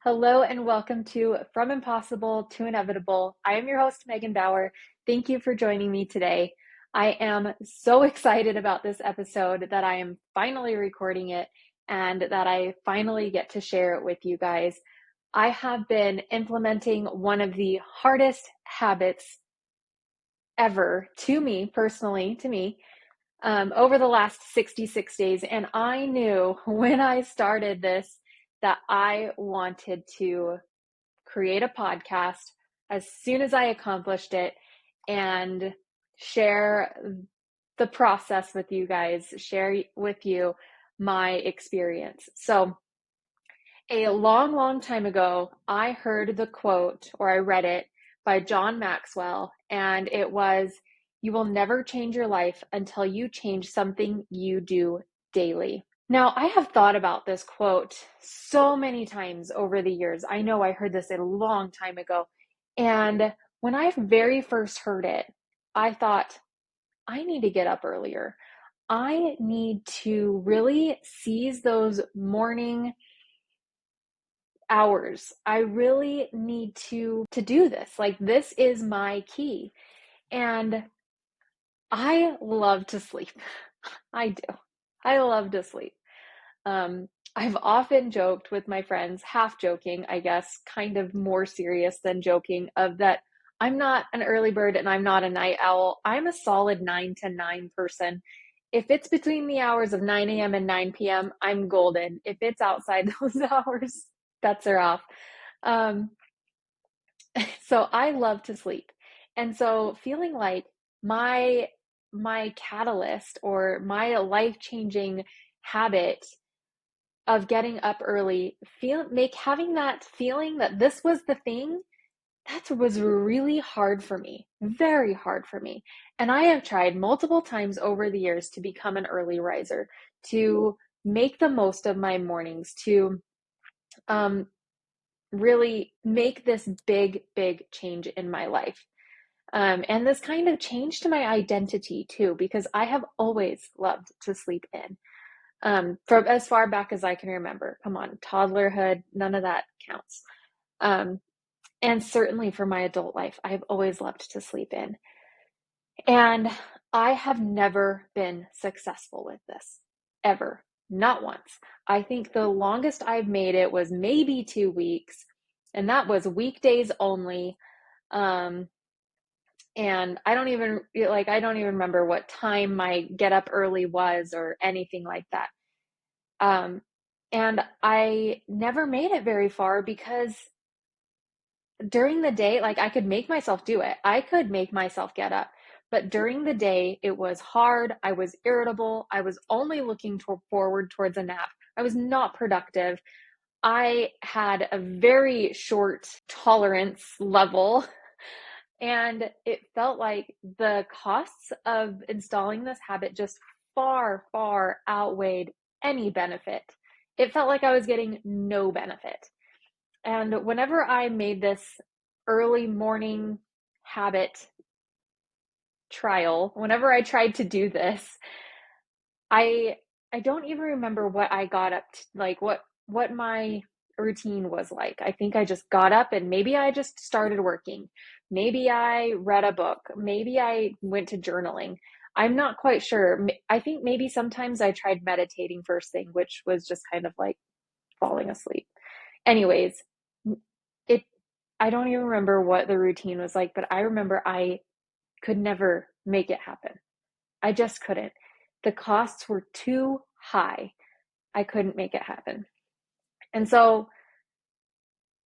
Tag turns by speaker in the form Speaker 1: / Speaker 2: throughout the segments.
Speaker 1: Hello and welcome to From Impossible to Inevitable. I am your host, Megan Bauer. Thank you for joining me today. I am so excited about this episode that I am finally recording it and that I finally get to share it with you guys. I have been implementing one of the hardest habits ever to me, personally, over the last 66 days. And I knew when I started this that I wanted to create a podcast as soon as I accomplished it and share the process with you guys, share with you my experience. So, a long, long time ago, I heard the quote, or I read it by John Maxwell, and it was, "You will never change your life until you change something you do daily." Now, I have thought about this quote so many times over the years. I know I heard this a long time ago. And when I very first heard it, I thought, I need to get up earlier. I need to really seize those morning hours. I really need to do this. Like, this is my key. And I love to sleep. I do. I love to sleep. Um, I've often joked with my friends, half joking, I guess, kind of more serious than joking, of that I'm not an early bird and I'm not a night owl. I'm a solid 9 to 9 person. If it's between the hours of 9 a.m. and 9 p.m., I'm golden. If it's outside those hours, bets are off. Um, so I love to sleep. And so feeling like my my catalyst or my life-changing habit of getting up early, having that feeling that this was the thing, that was really hard for me, very hard for me. And I have tried multiple times over the years to become an early riser, to make the most of my mornings, to um, really make this big, big change in my life. And this kind of changed my identity too, because I have always loved to sleep in. From as far back as I can remember. Come on, toddlerhood, none of that counts. Um, and certainly for my adult life, I've always loved to sleep in. And I have never been successful with this, ever, not once. I think the longest I've made it was maybe 2 weeks, and that was weekdays only. Um, and I don't even remember what time my get up early was or anything like that. Um, and I never made it very far because during the day, like, I could make myself do it. I could make myself get up. But during the day, it was hard. I was irritable. I was only looking forward towards a nap. I was not productive. I had a very short tolerance level. And it felt like the costs of installing this habit just far, far outweighed any benefit. It felt like I was getting no benefit. And whenever I made this early morning habit trial, whenever I tried to do this, I I don't even remember what I got up to, like what my routine was like. I think I just got up and maybe I just started working. Maybe I read a book. Maybe I went to journaling. I'm not quite sure. I think maybe sometimes I tried meditating first thing, which was just kind of like falling asleep. Anyways, it I don't even remember what the routine was like, but I remember I could never make it happen. I just couldn't. The costs were too high. I couldn't make it happen. And so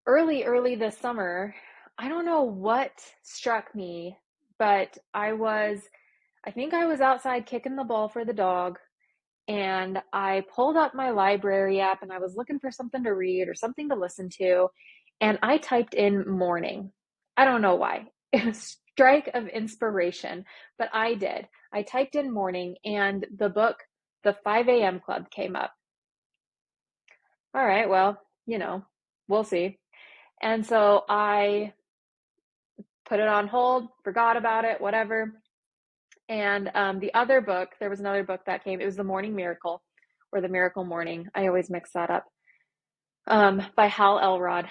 Speaker 1: early this summer, I don't know what struck me, but I think I was outside kicking the ball for the dog, and I pulled up my library app and I was looking for something to read or something to listen to, and I typed in morning. I don't know why. It was strike of inspiration, but I did. I typed in morning and the book, The 5 a.m. Club, came up. All right, well, we'll see. And so I put it on hold, forgot about it, whatever. And there was another book that came. It was The Morning Miracle or The Miracle Morning. I always mix that up. by Hal Elrod.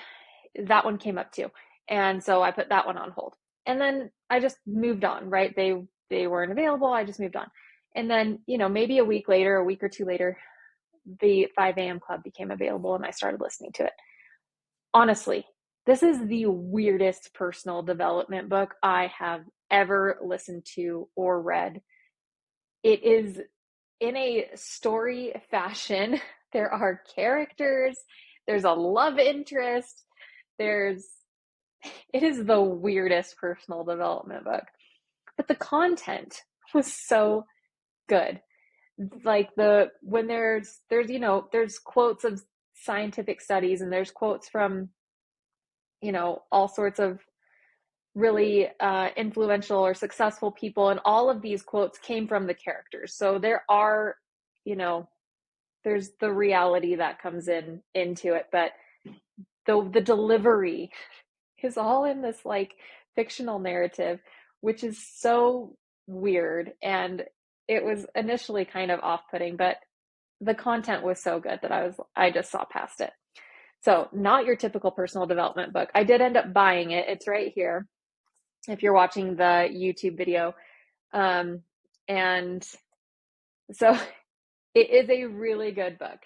Speaker 1: That one came up too. And so I put that one on hold. And then I just moved on, right? They weren't available. I just moved on. And then, maybe a week later, a week or two later, the 5 a.m. Club became available and I started listening to it. Honestly, this is the weirdest personal development book I have ever listened to or read. It is in a story fashion. There are characters, there's a love interest, it is the weirdest personal development book. But the content was so good. Like when there's quotes of scientific studies and there's quotes from, all sorts of really influential or successful people. And all of these quotes came from the characters. So there are, there's the reality that comes into it, but the delivery is all in this like fictional narrative, which is so weird. And it was initially kind of off-putting, but the content was so good that I just saw past it. So not your typical personal development book. I did end up buying it. It's right here if you're watching the YouTube video. And so it is a really good book,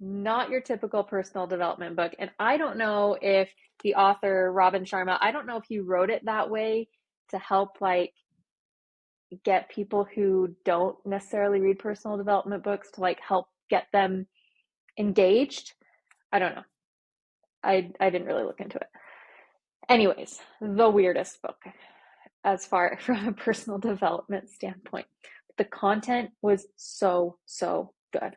Speaker 1: not your typical personal development book. And I don't know if the author, Robin Sharma, I don't know if he wrote it that way to help like get people who don't necessarily read personal development books to like help get them engaged. I don't know. I didn't really look into it. Anyways, the weirdest book as far from a personal development standpoint. The content was so good.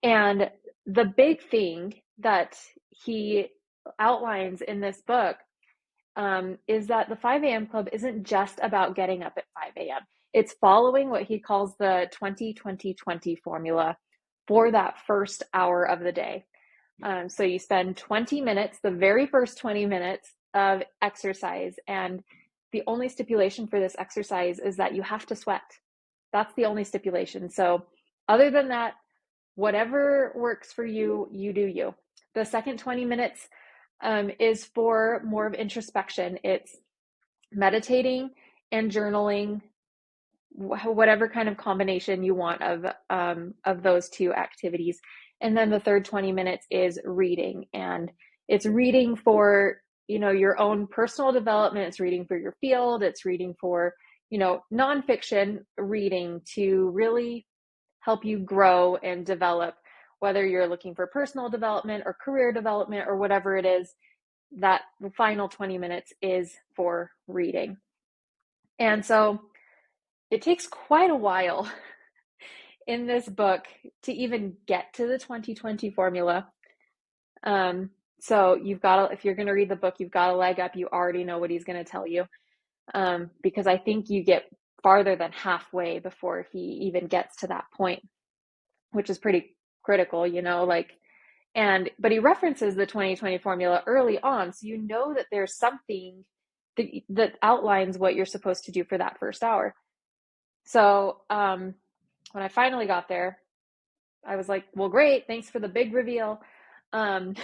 Speaker 1: And the big thing that he outlines in this book is that the 5 a.m. Club isn't just about getting up at 5 a.m. It's following what he calls the 20-20-20 formula for that first hour of the day. So you spend 20 minutes, the very first 20 minutes of exercise. And the only stipulation for this exercise is that you have to sweat. That's the only stipulation. So other than that, whatever works for you, you do you. The second 20 minutes is for more of introspection. It's meditating and journaling, whatever kind of combination you want of those two activities. And then the third 20 minutes is reading, and it's reading for, your own personal development. It's reading for your field. It's reading for, nonfiction reading to really help you grow and develop, whether you're looking for personal development or career development or whatever it is. That the final 20 minutes is for reading. And so it takes quite a while in this book to even get to the 20-20 formula. So if you're going to read the book, you've got a leg up. You already know what he's going to tell you, because I think you get farther than halfway before he even gets to that point, which is pretty critical, but he references the 20-20 formula early on. So that there's something that outlines what you're supposed to do for that first hour. So when I finally got there, I was like, well, great. Thanks for the big reveal. And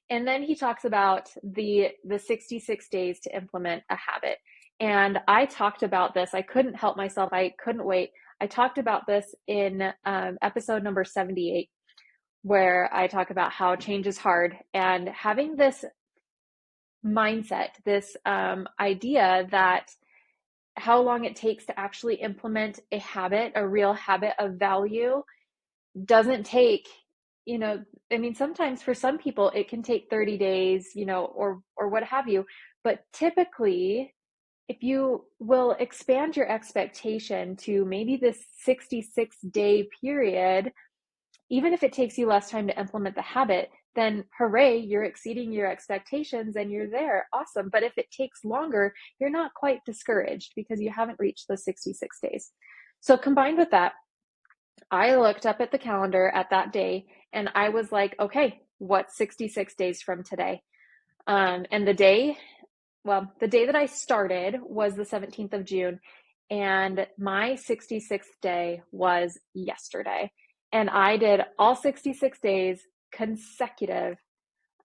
Speaker 1: then he talks about the 66 days to implement a habit. And I talked about this. I couldn't help myself. I couldn't wait. I talked about this in episode number 78, where I talk about how change is hard, and having this mindset, this idea that how long it takes to actually implement a habit, a real habit of value, doesn't take, sometimes for some people it can take 30 days, or what have you. But typically, if you will expand your expectation to maybe this 66-day period, even if it takes you less time to implement the habit, then hooray, you're exceeding your expectations and you're there. Awesome. But if it takes longer, you're not quite discouraged because you haven't reached the 66 days. So combined with that, I looked up at the calendar at that day and I was like, okay, what's 66 days from today? And the day that I started was the 17th of June, and my 66th day was yesterday. And I did all 66 days consecutive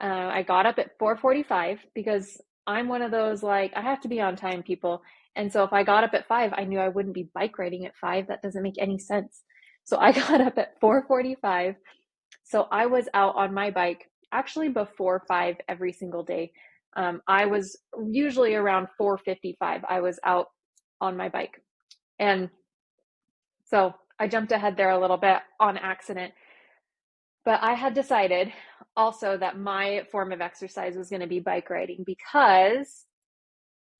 Speaker 1: I got up at 4:45 because I'm one of those, like, I have to be on time people. And so if I got up at 5, I knew I wouldn't be bike riding at 5. That doesn't make any sense. So I got up at 4:45. So I was out on my bike actually before 5 every single day. I was usually around 4:55. I was out on my bike. And so I jumped ahead there a little bit on accident. But I had decided also that my form of exercise was going to be bike riding because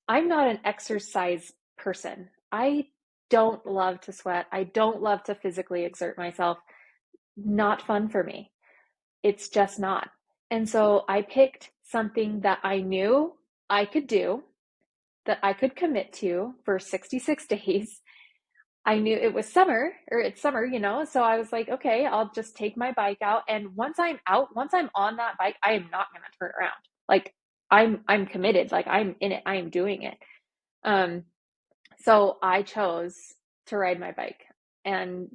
Speaker 1: I'm not an exercise person. I don't love to sweat. I don't love to physically exert myself. Not fun for me. It's just not. And so I picked something that I knew I could do, that I could commit to for 66 days. I knew it was summer, or it's summer, so I was like, okay, I'll just take my bike out. And once I'm out, once I'm on that bike, I am not going to turn around. Like I'm committed, like I'm in it, I am doing it. So I chose to ride my bike, and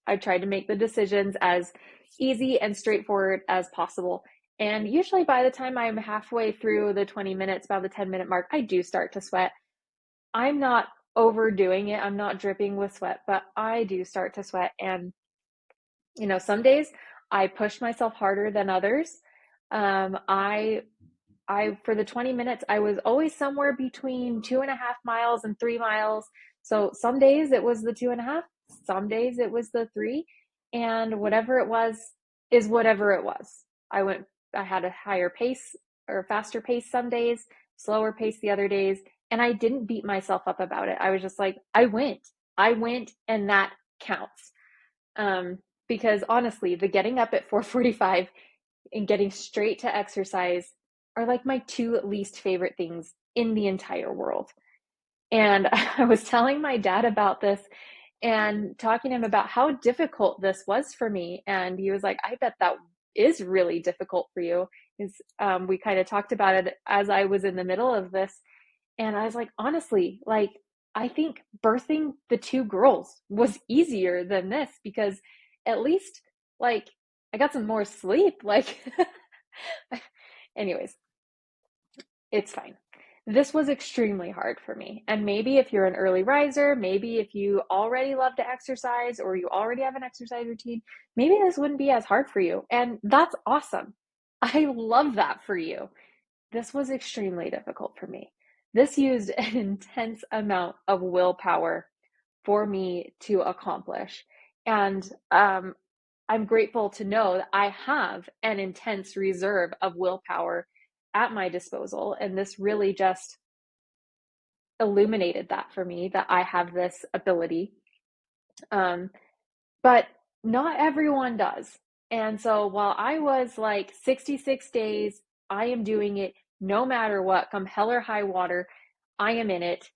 Speaker 1: I tried to make the decisions as easy and straightforward as possible. And usually by the time I'm halfway through the 20 minutes, about the 10-minute mark, I do start to sweat. I'm not overdoing it. I'm not dripping with sweat, but I do start to sweat. And, some days I push myself harder than others. For the 20 minutes, I was always somewhere between 2.5 miles and 3 miles. So some days it was the 2.5, some days it was the 3, and whatever it was is whatever it was. I had a higher pace or faster pace some days, slower pace the other days, and I didn't beat myself up about it. I was just like, I went, and that counts. Because honestly, the getting up at 4:45 and getting straight to exercise are like my 2 least favorite things in the entire world. And I was telling my dad about this and talking to him about how difficult this was for me. And he was like, I bet that is really difficult for you. We kind of talked about it as I was in the middle of this. And I was like, honestly, like, I think birthing the 2 girls was easier than this because at least, like, I got some more sleep. Like, anyways, it's fine. This was extremely hard for me. And maybe if you're an early riser, maybe if you already love to exercise or you already have an exercise routine, maybe this wouldn't be as hard for you. And that's awesome. I love that for you. This was extremely difficult for me. This used an intense amount of willpower for me to accomplish. And I'm grateful to know that I have an intense reserve of willpower at my disposal. And this really just illuminated that for me, that I have this ability. But not everyone does. And so while I was like 66 days, I am doing it no matter what, come hell or high water, I am in it.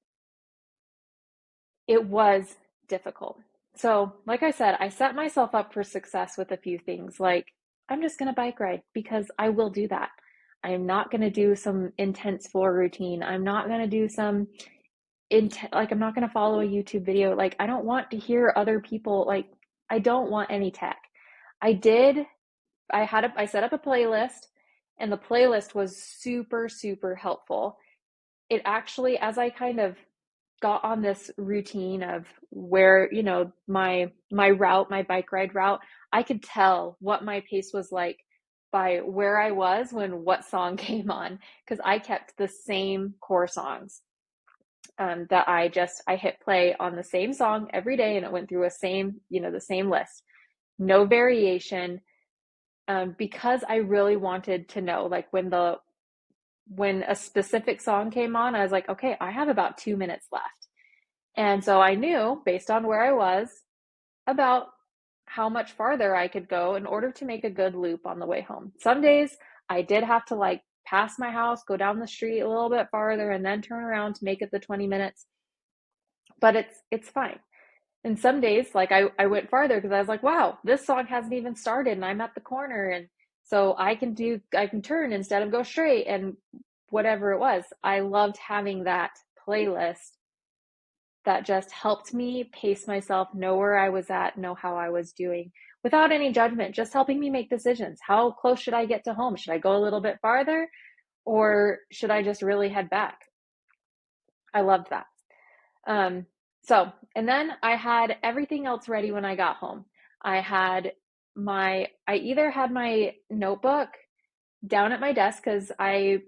Speaker 1: It was difficult. So, like I said, I set myself up for success with a few things. Like, I'm just going to bike ride because I will do that. I am not going to do some intense floor routine. I'm not going to do some I'm not going to follow a YouTube video. Like, I don't want to hear other people. Like, I don't want any tech. I set up a playlist, and the playlist was super, super helpful. It actually, as I kind of got on this routine of where, my route, my bike ride route, I could tell what my pace was like by where I was when what song came on, because I kept the same core songs. That I hit play on the same song every day, and it went through the same list, no variation, because I really wanted to know, like, when a specific song came on, I was like, okay, I have about 2 minutes left. And so I knew, based on where I was, about how much farther I could go in order to make a good loop on the way home. Some days I did have to, like, pass my house, go down the street a little bit farther, and then turn around to make it the 20 minutes. But it's fine. And some days, like, I went farther because I was like, wow, this song hasn't even started and I'm at the corner. And so I can turn instead of go straight, and whatever it was. I loved having that playlist that just helped me pace myself, know where I was at, know how I was doing. without any judgment, just helping me make decisions. How close should I get to home? Should I go a little bit farther, or should I just really head back? I loved that. And then I had everything else ready when I got home. I either had my notebook down at my desk because I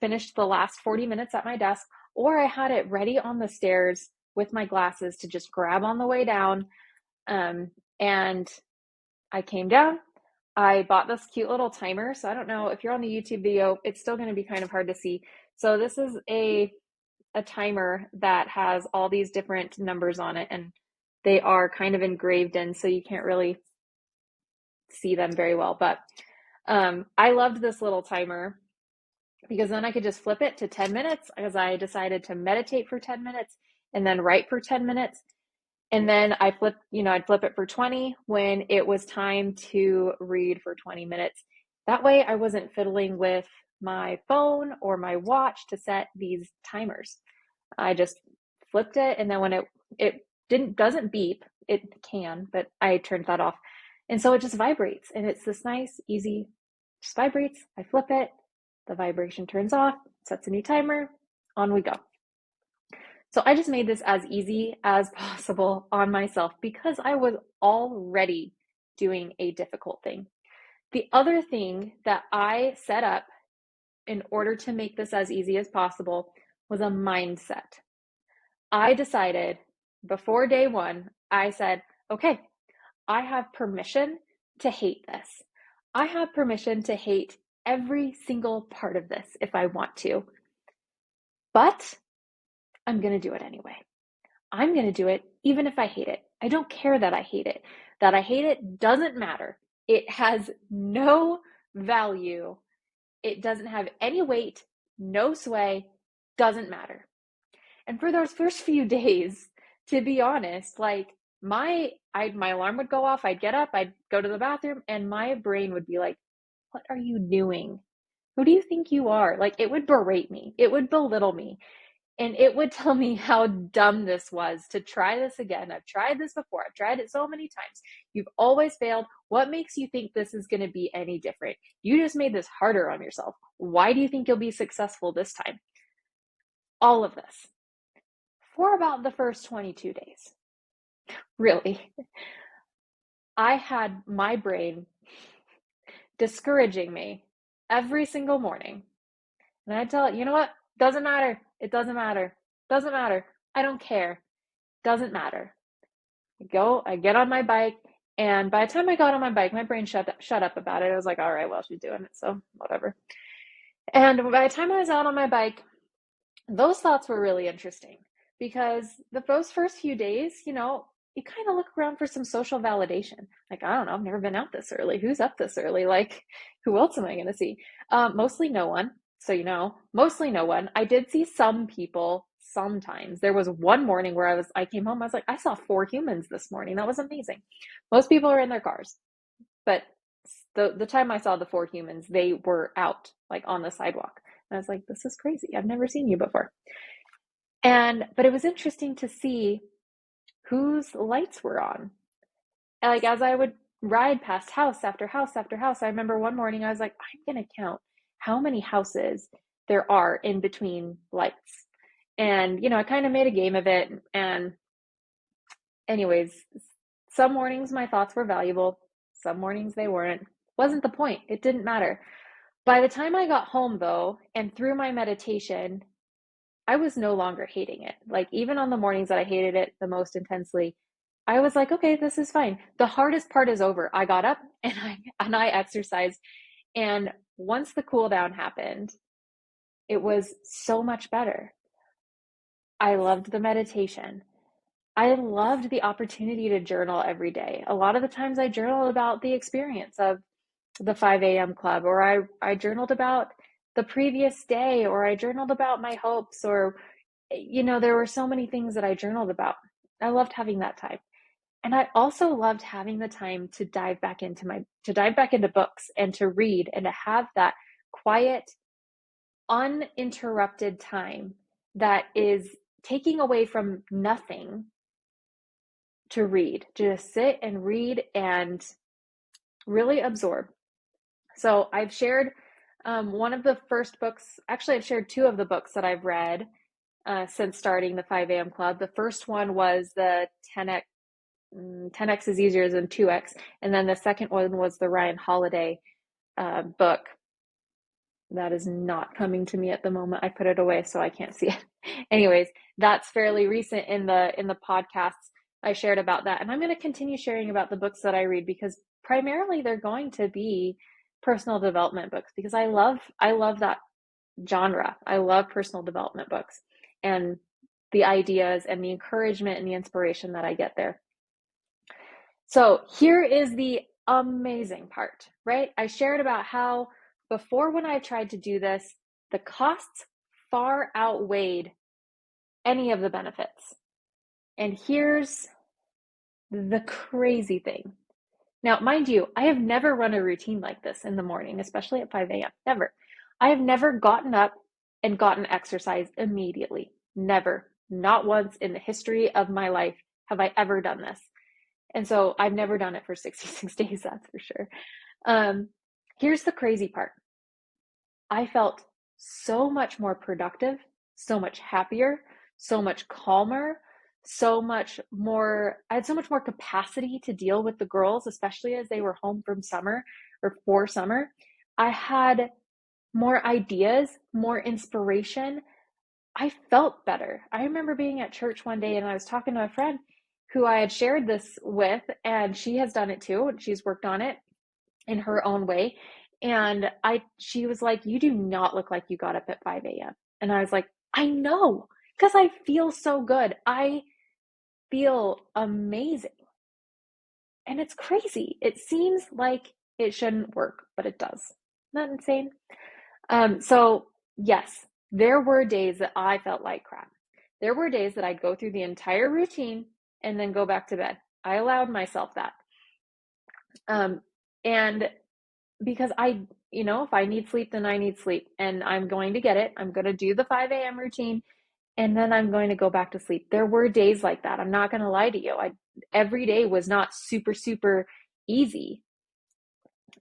Speaker 1: finished the last 40 minutes at my desk, or I had it ready on the stairs with my glasses to just grab on the way down. And I came down. I bought this cute little timer. So I don't know if you're on the YouTube video, it's still going to be kind of hard to see. So this is a timer that has all these different numbers on it, and they are kind of engraved in, so you can't really see them very well. But I loved this little timer because then I could just flip it to 10 minutes because I decided to meditate for 10 minutes and then write for 10 minutes. And then I'd flip it for 20 when it was time to read for 20 minutes. That way I wasn't fiddling with my phone or my watch to set these timers. I just flipped it, and then when it doesn't beep, it can, but I turned that off. And so it just vibrates, and it's this nice, easy, just vibrates. I flip it, the vibration turns off, sets a new timer, on we go. So I just made this as easy as possible on myself because I was already doing a difficult thing. The other thing that I set up in order to make this as easy as possible was a mindset. I decided before day one, I said, okay, I have permission to hate this. I have permission to hate every single part of this if I want to, but I'm going to do it anyway. I'm going to do it even if I hate it. I don't care that I hate it. That I hate it doesn't matter. It has no value. It doesn't have any weight, no sway, doesn't matter. And for those first few days, to be honest, like my alarm would go off, I'd get up, I'd go to the bathroom, and my brain would be like, what are you doing? Who do you think you are? Like, it would berate me. It would belittle me. And it would tell me how dumb this was to try this again. I've tried this before. I've tried it so many times. You've always failed. What makes you think this is going to be any different? You just made this harder on yourself. Why do you think you'll be successful this time? All of this for about the first 22 days. Really. I had my brain discouraging me every single morning. And I tell it, you know what? Doesn't matter. It doesn't matter. Doesn't matter. I don't care. Doesn't matter. I get on my bike, and by the time I got on my bike, my brain shut up about it. I was like, all right, well, she's doing it, so whatever. And by the time I was out on my bike, those thoughts were really interesting because those first few days, you kind of look around for some social validation. Like, I don't know, I've never been out this early. Who's up this early? Like, who else am I going to see? Mostly no one. So, mostly no one. I did see some people sometimes. There was one morning where I came home, I was like, I saw 4 humans this morning. That was amazing. Most people are in their cars. But the time I saw the 4 humans, they were out, like on the sidewalk. And I was like, this is crazy. I've never seen you before. But it was interesting to see whose lights were on. Like, as I would ride past house after house after house, I remember one morning I was like, I'm going to count how many houses there are in between lights. And, I kind of made a game of it. And anyways, some mornings my thoughts were valuable. Some mornings they weren't. Wasn't the point. It didn't matter. By the time I got home, though, and through my meditation, I was no longer hating it. Like, even on the mornings that I hated it the most intensely, I was like, okay, this is fine. The hardest part is over. I got up and I exercised. And once the cool down happened, it was so much better. I loved the meditation. I loved the opportunity to journal every day. A lot of the times I journaled about the experience of the 5 a.m. club, or I journaled about the previous day, or I journaled about my hopes, or, there were so many things that I journaled about. I loved having that time. And I also loved having the time to dive back into books and to read and to have that quiet, uninterrupted time that is taking away from nothing to read, to just sit and read and really absorb. So I've shared one of the first books, actually I've shared two of the books that I've read since starting the 5 a.m. club. The first one was the 10x is easier than 2x. And then the second one was the Ryan Holiday book. That is not coming to me at the moment. I put it away so I can't see it. Anyways, that's fairly recent in the podcasts. I shared about that. And I'm going to continue sharing about the books that I read, because primarily they're going to be personal development books, because I love that genre. I love personal development books and the ideas and the encouragement and the inspiration that I get there. So here is the amazing part, right? I shared about how before, when I tried to do this, the costs far outweighed any of the benefits. And here's the crazy thing. Now, mind you, I have never run a routine like this in the morning, especially at 5 a.m. Never. I have never gotten up and gotten exercise immediately. Never. Not once in the history of my life have I ever done this. And so I've never done it for 66 days, that's for sure. Here's the crazy part. I felt so much more productive, so much happier, so much calmer, I had so much more capacity to deal with the girls, especially as they were home from summer or for summer. I had more ideas, more inspiration. I felt better. I remember being at church one day and I was talking to a friend who I had shared this with, and she has done it too, and she's worked on it in her own way. And she was like, "You do not look like you got up at 5 a.m." And I was like, "I know, because I feel so good. I feel amazing." And it's crazy. It seems like it shouldn't work, but it does. Isn't that insane? So yes, there were days that I felt like crap. There were days that I'd go through the entire routine and then go back to bed. I allowed myself that. And because if I need sleep, then I need sleep, and I'm going to get it. I'm going to do the 5 a.m. routine, and then I'm going to go back to sleep. There were days like that. I'm not going to lie to you. Every day was not super, super easy.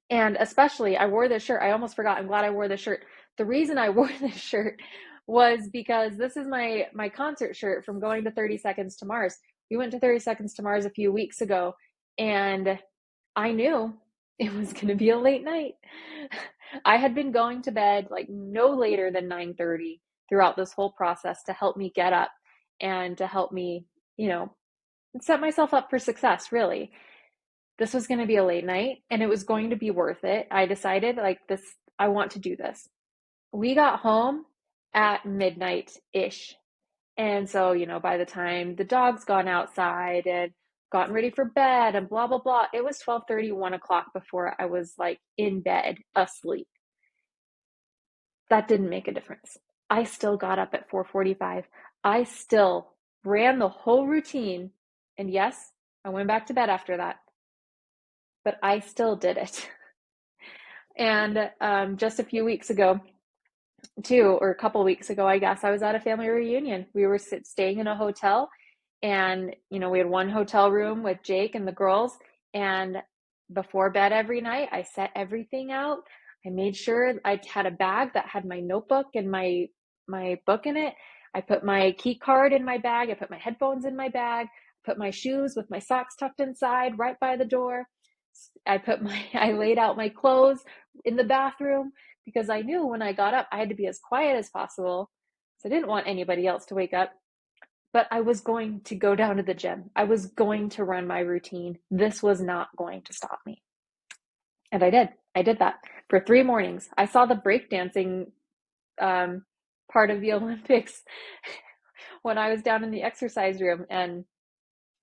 Speaker 1: And especially, I wore this shirt. I almost forgot. I'm glad I wore this shirt. The reason I wore this shirt was because this is my concert shirt from going to 30 Seconds to Mars. We went to 30 Seconds to Mars a few weeks ago, and I knew it was going to be a late night. I had been going to bed like no later than 9:30 throughout this whole process to help me get up and to help me, set myself up for success, really. This was going to be a late night and it was going to be worth it. I decided I want to do this. We got home at midnight-ish. And so, by the time the dog's gone outside and gotten ready for bed and blah, blah, blah, it was 12:30, 1 o'clock before I was in bed asleep. That didn't make a difference. I still got up at 4:45. I still ran the whole routine. And yes, I went back to bed after that, but I still did it. And just a few weeks ago, or a couple weeks ago, I guess, I was at a family reunion. We were staying in a hotel, and we had one hotel room with Jake and the girls. And before bed every night, I set everything out. I made sure I had a bag that had my notebook and my book in it. I put my key card in my bag. I put my headphones in my bag. Put my shoes with my socks tucked inside right by the door. I laid out my clothes in the bathroom, because I knew when I got up, I had to be as quiet as possible. So I didn't want anybody else to wake up. But I was going to go down to the gym. I was going to run my routine. This was not going to stop me. And I did. I did that for 3 mornings. I saw the breakdancing part of the Olympics when I was down in the exercise room, and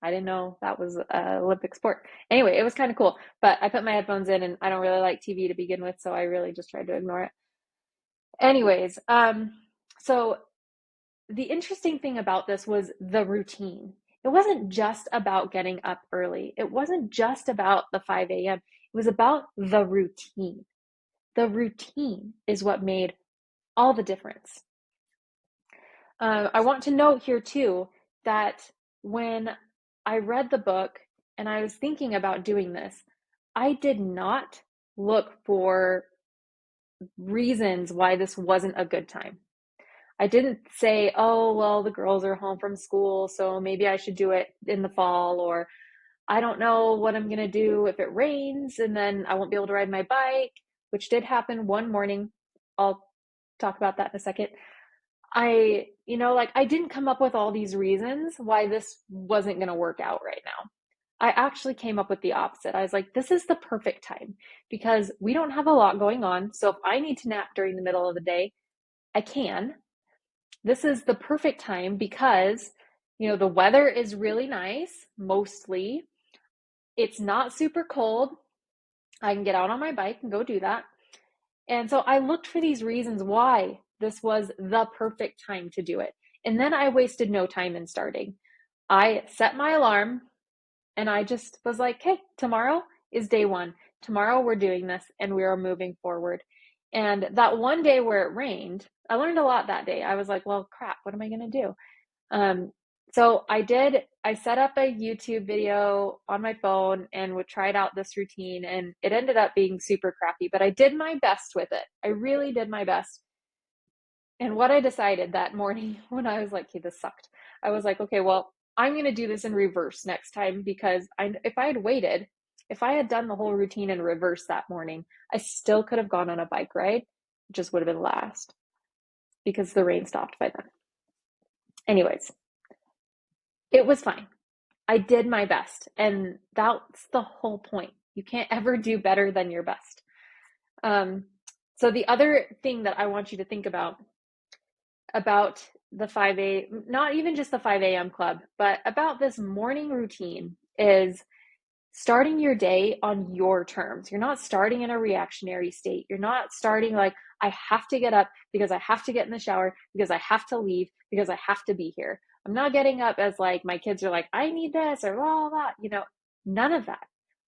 Speaker 1: I didn't know that was an Olympic sport. Anyway, it was kind of cool. But I put my headphones in, and I don't really like TV to begin with, so I really just tried to ignore it. Anyways, so the interesting thing about this was the routine. It wasn't just about getting up early. It wasn't just about the 5 a.m. It was about the routine. The routine is what made all the difference. I want to note here too that when I read the book and I was thinking about doing this. I did not look for reasons why this wasn't a good time. I didn't say, oh, well, the girls are home from school, so maybe I should do it in the fall, or I don't know what I'm going to do if it rains and then I won't be able to ride my bike, which did happen one morning. I'll talk about that in a second. I didn't come up with all these reasons why this wasn't going to work out right now. I actually came up with the opposite. I was like, this is the perfect time because we don't have a lot going on. So if I need to nap during the middle of the day, I can. This is the perfect time because, the weather is really nice, mostly. It's not super cold. I can get out on my bike and go do that. And so I looked for these reasons why this was the perfect time to do it. And then I wasted no time in starting. I set my alarm and I just was like, hey, tomorrow is day one. Tomorrow we're doing this and we are moving forward. And that one day where it rained, I learned a lot that day. I was like, well, crap, what am I going to do? So I set up a YouTube video on my phone and would try out this routine, and it ended up being super crappy, but I did my best with it. I really did my best. And what I decided that morning when I was like, okay, this sucked, I was like, okay, well, I'm going to do this in reverse next time because if I had done the whole routine in reverse that morning, I still could have gone on a bike ride. It just would have been last because the rain stopped by then. Anyways, it was fine. I did my best. And that's the whole point. You can't ever do better than your best. So the other thing that I want you to think about the 5 not even just the 5 a.m. club, but about this morning routine is starting your day on your terms. You're not starting in a reactionary state. You're not starting like, I have to get up because I have to get in the shower, because I have to leave, because I have to be here. I'm not getting up as like my kids are like, I need this or blah, blah, blah. None of that.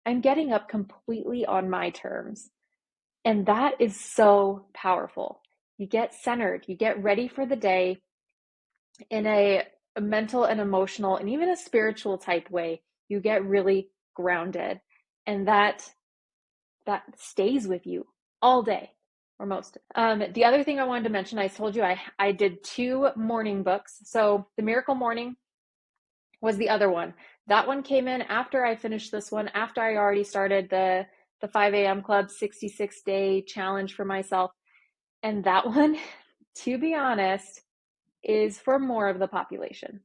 Speaker 1: I'm getting up completely on my terms. And that is so powerful. You get centered, you get ready for the day in a mental and emotional and even a spiritual type way. You get really grounded, and that stays with you all day or most. The other thing I wanted to mention, I told you I did 2 morning books. So the Miracle Morning was the other one. That one came in after I finished this one, after I already started the 5 a.m. Club 66-day challenge for myself. And that one, to be honest, is for more of the population.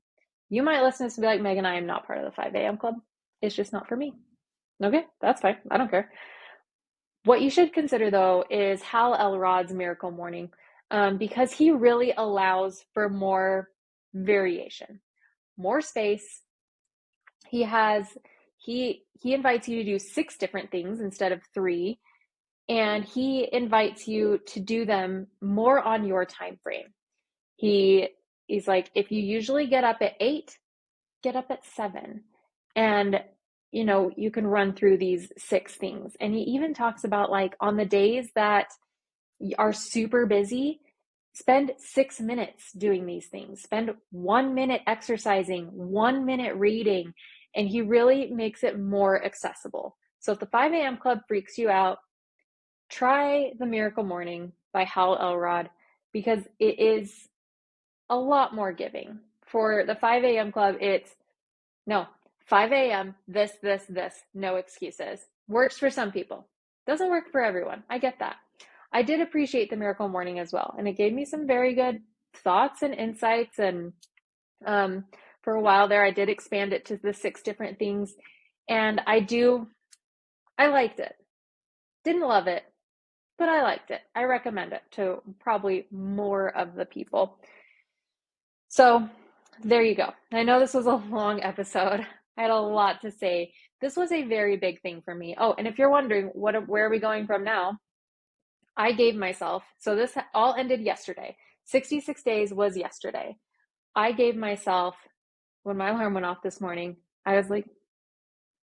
Speaker 1: You might listen to this and be like, Megan, I am not part of the 5 a.m. Club. It's just not for me. Okay, that's fine. I don't care. What you should consider, though, is Hal Elrod's Miracle Morning, because he really allows for more variation, more space. He invites you to do 6 different things instead of 3, and he invites you to do them more on your time frame. He's like, if you usually get up at 8, get up at 7. And you can run through these 6 things. And he even talks about like on the days that are super busy, spend 6 minutes doing these things. Spend 1 minute exercising, 1 minute reading, and he really makes it more accessible. So if the 5 a.m. Club freaks you out, try the Miracle Morning by Hal Elrod, because it is a lot more giving. For the 5 a.m. Club, it's no, 5 a.m., this, no excuses. Works for some people. Doesn't work for everyone. I get that. I did appreciate the Miracle Morning as well. And it gave me some very good thoughts and insights. And for a while there, I did expand it to the 6 different things. And I liked it. Didn't love it, but I liked it. I recommend it to probably more of the people. So there you go. I know this was a long episode. I had a lot to say. This was a very big thing for me. Oh, and if you're wondering, where are we going from now? I gave myself, so this all ended yesterday. 66 days was yesterday. I gave myself, when my alarm went off this morning, I was like,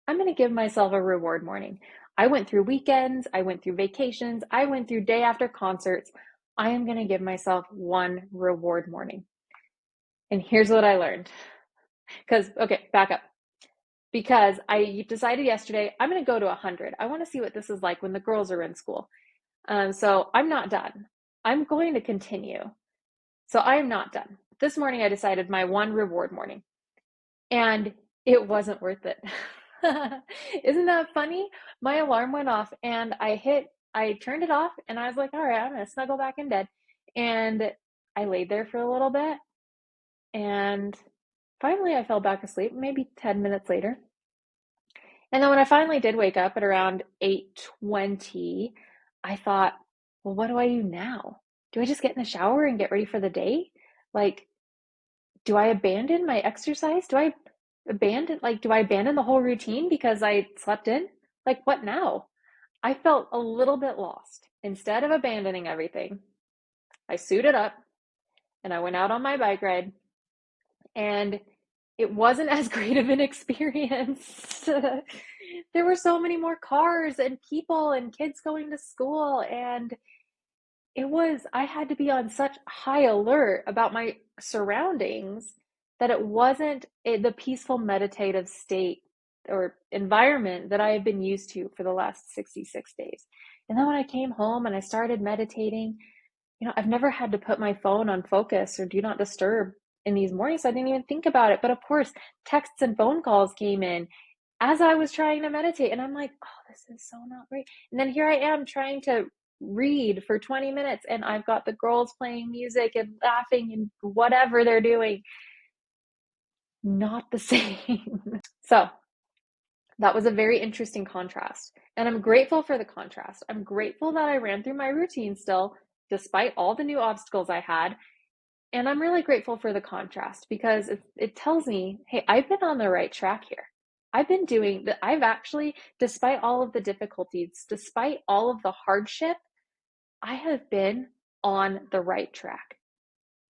Speaker 1: I'm going to give myself a reward morning. I went through weekends. I went through vacations. I went through day after concerts. I am going to give myself one reward morning. And here's what I learned. Okay, back up. because I decided yesterday I'm going to go to 100. I want to see what this is like when the girls are in school. So I'm not done. I'm going to continue. So I am not done. This morning I decided my one reward morning, and it wasn't worth it. Isn't that funny? My alarm went off and I turned it off and I was like, all right, I'm going to snuggle back in bed. And I laid there for a little bit and finally I fell back asleep, maybe 10 minutes later. And then when I finally did wake up at around 8:20, I thought, well, what do I do now? Do I just get in the shower and get ready for the day? Like, do I abandon my exercise? Do I abandon the whole routine because I slept in? Like, what now? I felt a little bit lost. Instead of abandoning everything, I suited up and I went out on my bike ride, and it wasn't as great of an experience. There were so many more cars and people and kids going to school, and I had to be on such high alert about my surroundings that it wasn't the peaceful meditative state or environment that I had been used to for the last 66 days. And then when I came home and I started meditating, I've never had to put my phone on focus or do not disturb in these mornings. So I didn't even think about it. But of course, texts and phone calls came in as I was trying to meditate. And I'm like, oh, this is so not great. And then here I am trying to read for 20 minutes and I've got the girls playing music and laughing and whatever they're doing. Not the same. So that was a very interesting contrast. And I'm grateful for the contrast. I'm grateful that I ran through my routine still, despite all the new obstacles I had. And I'm really grateful for the contrast because it tells me, hey, I've been on the right track here. I've actually, despite all of the difficulties, despite all of the hardship, I have been on the right track.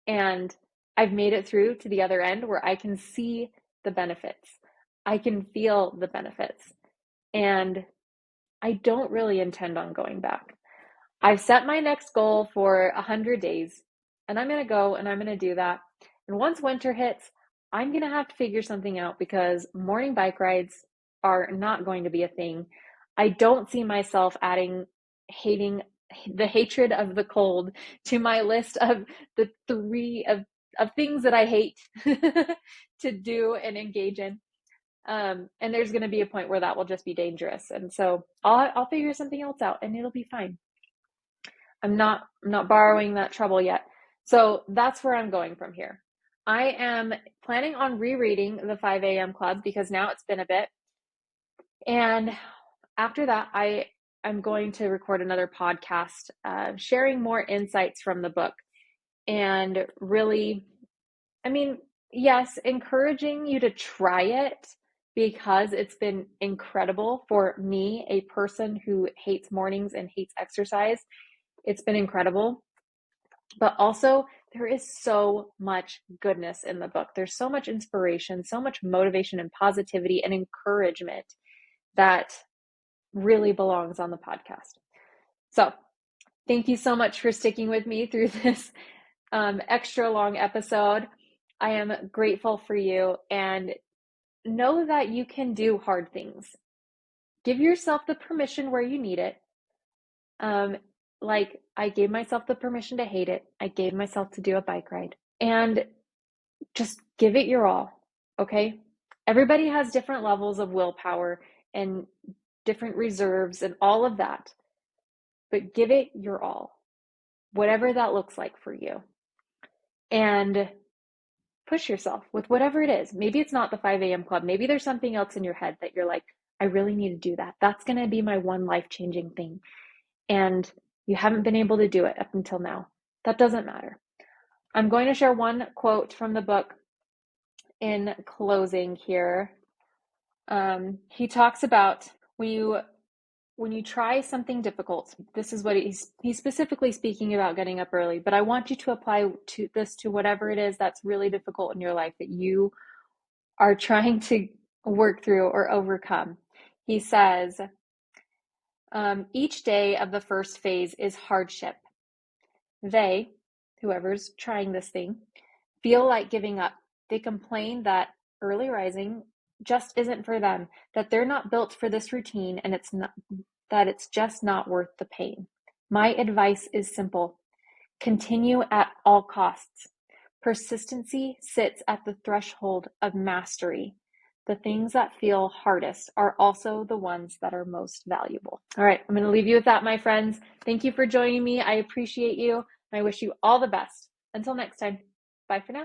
Speaker 1: And I've made it through to the other end where I can see the benefits. I can feel the benefits. And I don't really intend on going back. I've set my next goal for 100 days, and I'm going to go and I'm going to do that. And once winter hits, I'm going to have to figure something out because morning bike rides are not going to be a thing. I don't see myself adding the hatred of the cold to my list of the three of things that I hate to do and engage in. And there's going to be a point where that will just be dangerous. And so I'll figure something else out and it'll be fine. I'm not borrowing that trouble yet. So that's where I'm going from here. I am planning on rereading the 5 a.m. Club because now it's been a bit. And after that, I'm going to record another podcast sharing more insights from the book and really, yes, encouraging you to try it because it's been incredible for me, a person who hates mornings and hates exercise. It's been incredible. But also, there is so much goodness in the book. There's so much inspiration, so much motivation and positivity and encouragement that really belongs on the podcast. So, thank you so much for sticking with me through this extra long episode. I am grateful for you, and know that you can do hard things. Give yourself the permission where you need it. Like I gave myself the permission to hate it. I gave myself to do a bike ride, and just give it your all. Okay. Everybody has different levels of willpower and different reserves and all of that, but give it your all, whatever that looks like for you, and push yourself with whatever it is. Maybe it's not the 5 a.m. Club. Maybe there's something else in your head that you're like, I really need to do that. That's going to be my one life-changing thing. And you haven't been able to do it up until now. That doesn't matter. I'm going to share one quote from the book in closing here. He talks about when you try something difficult. This is what he's specifically speaking about getting up early, but I want you to apply this to whatever it is that's really difficult in your life that you are trying to work through or overcome. He says, each day of the first phase is hardship. They, whoever's trying this thing, feel like giving up. They complain that early rising just isn't for them, that they're not built for this routine, and it's just not worth the pain. My advice is simple. Continue at all costs. Persistency sits at the threshold of mastery. The things that feel hardest are also the ones that are most valuable. All right, I'm going to leave you with that, my friends. Thank you for joining me. I appreciate you. I wish you all the best. Until next time, bye for now.